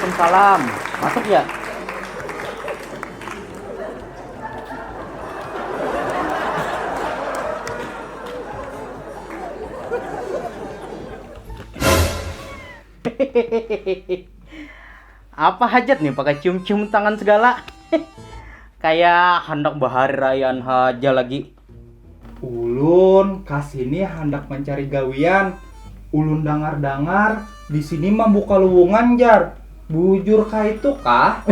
Waalaikumsalam. Masuk ya? Apa hajat nih pakai cium-cium tangan segala? Kayak hendak bahari rayaan haja lagi. Ulun kasini hendak mencari gawian. Ulun dangar-dangar di sini mah buka lowongan jar. Bujur kah itu kah?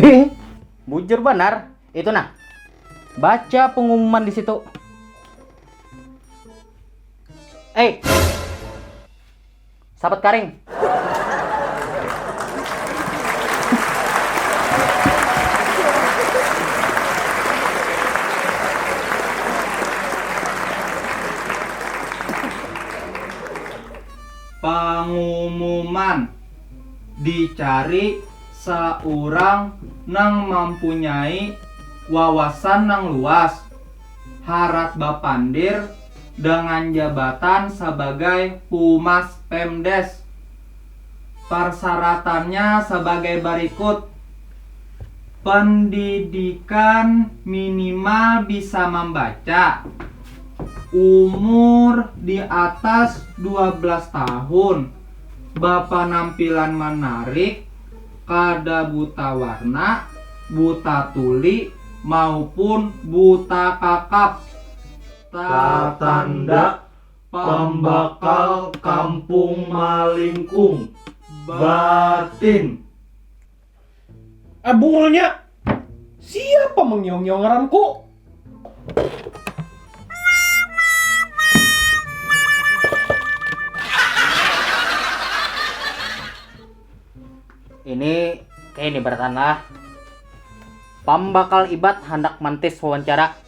Bujur benar. Itu nah. Baca pengumuman di situ. Sahabat Karing. Pengumuman dicari seorang nang mempunyai wawasan nang luas, harat bapandir dengan jabatan sebagai Humas Pemdes. Persyaratannya sebagai berikut: pendidikan minimal bisa membaca, umur di atas 12 tahun, berpenampilan menarik, kada buta warna, buta tuli, maupun buta kakap. Tanda pembakal kampung Malingkung batin. Bungulnya siapa mengyong-nyong ngaranku? Ini kayak ini bertanah. Pambakal ibat hendak mantis wawancara.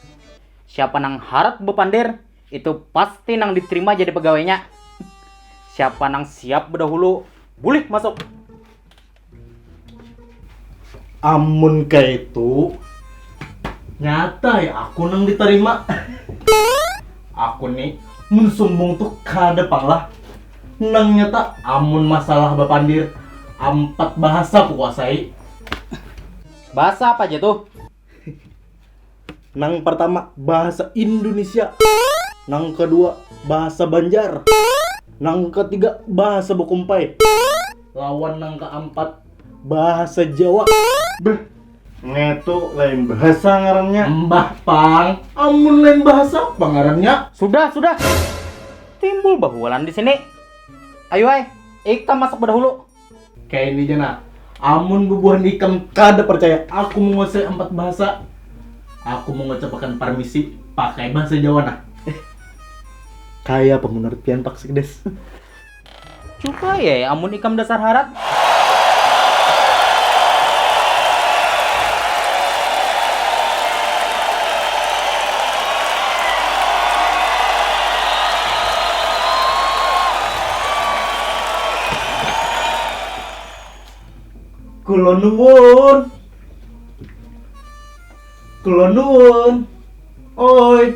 Siapa nang harap bepandir, itu pasti nang diterima jadi pegawainya. Siapa nang siap berdahulu, boleh masuk. Amun kayak itu nyata ya aku nang diterima. Aku nih mun sombong tuh kada panglah. Nang nyata amun masalah bapandir 4 bahasa kuasai. Bahasa apa aja tuh? Nang pertama bahasa Indonesia, nang kedua bahasa Banjar, nang ketiga bahasa Bokumpai, lawan nang keempat bahasa Jawa. Beh, ngetu lain bahasa ngarannya. Mbah Pang, amun lain bahasa apa ngarannya? Sudah. Timbul bahulan di sini. Ayo kita masuk berdahulu. Kayak ini jana. Amun bubuhan ikam kada percaya aku menguasai 4 bahasa. Aku mengucapkan permisi pakai bahasa Jawa nah. Kayak pengertian Pak Sikdes. Coba ya, amun ikam dasar harat. Kula nuwun. Kula nuwun. Oi.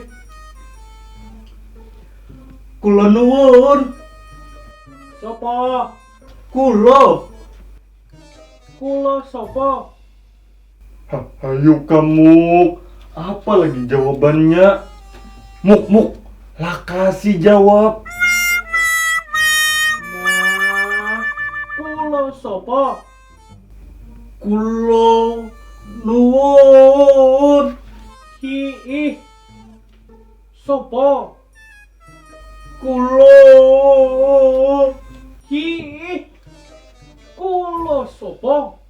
Kula nuwun. Sopo? Kulo. Kulo sopo? Ayo kamu. Apa lagi jawabannya? Muk. Lah kasih jawab. Nah, kulo sopo? Kulo nuwun. Hiih. Sopo? Kulo. Hiih. Kulo sopo?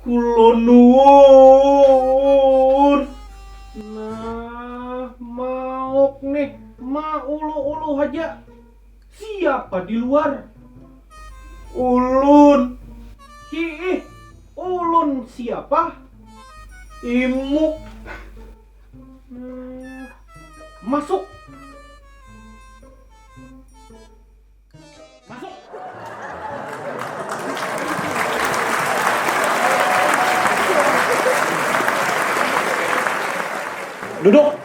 Kulo nuwun. Nah, mauk nih, ulu aja. Siapa di luar? Ulun. Hiih, ulun siapa? Imuk. Nah, masuk. Masuk. Duduk.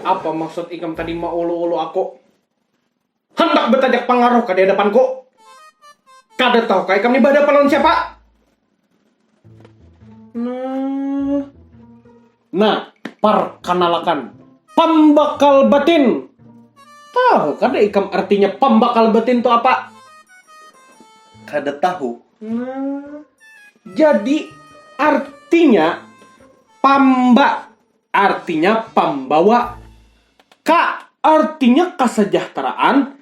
Apa maksud ikam tadi mau ulu-ulu aku? hendak bertajak pengaruh ke di hadapanku. Kada tahu kayak kami pada lawan siapa? Nah, perkenalkan pembakal batin. Tahu kada ikam artinya pembakal batin itu apa? Kada tahu. Jadi artinya pamba artinya pembawa, K artinya kesejahteraan,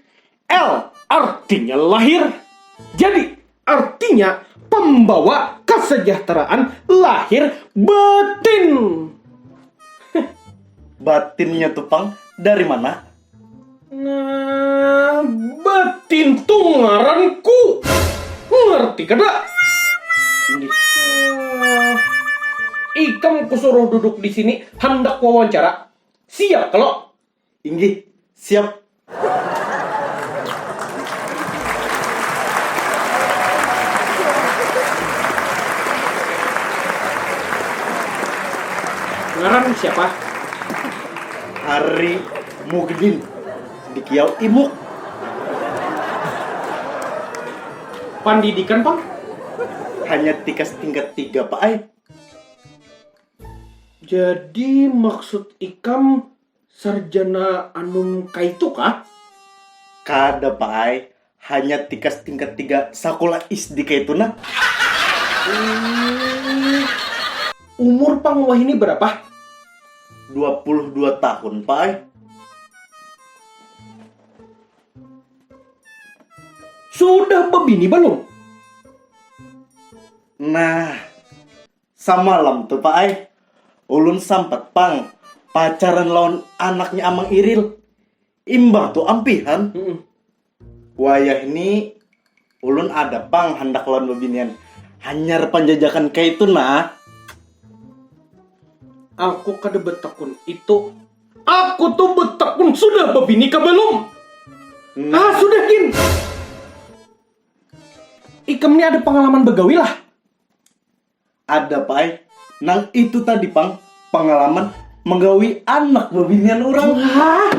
L artinya lahir. Jadi artinya pembawa kesejahteraan lahir batin. Batinnya tuh Pang dari mana? Nah, batin tuh ngaranku. Ngerti kada? Ikam kusuruh duduk di sini hendak wawancara. Siap kalau? Inggih, siap. Ngaran siapa? Hari Mugdin di Kiau Imuk. Pendidikan, Bang? Hanya tikas tingkat 3 Pak Ai. Jadi maksud ikam sarjana anu kaitu kah? Kada Pak Ai, hanya tikas tingkat 3 sekolah SD kaituna. Umur Pang Wah ini berapa? 22 tahun Pak Ai. Sudah bebini belum? Nah, samalam tuh Pak Ai, ulun sampat Pang pacaran lawan anaknya Amang Iril. Imbang tuh ampihan. Wayah ini ulun ada Pang hendak lawan bebinian. Hanyar panjajakan kayak itu nah. Aku kada betakun itu. Aku tuh betakun sudah bebini ka belum? Nah, Sudah Kin. Ikam ini ada pengalaman begawi lah. ada Pak Ai. Nang itu tadi Pang, pengalaman menggawi anak bebinian orang. Hah?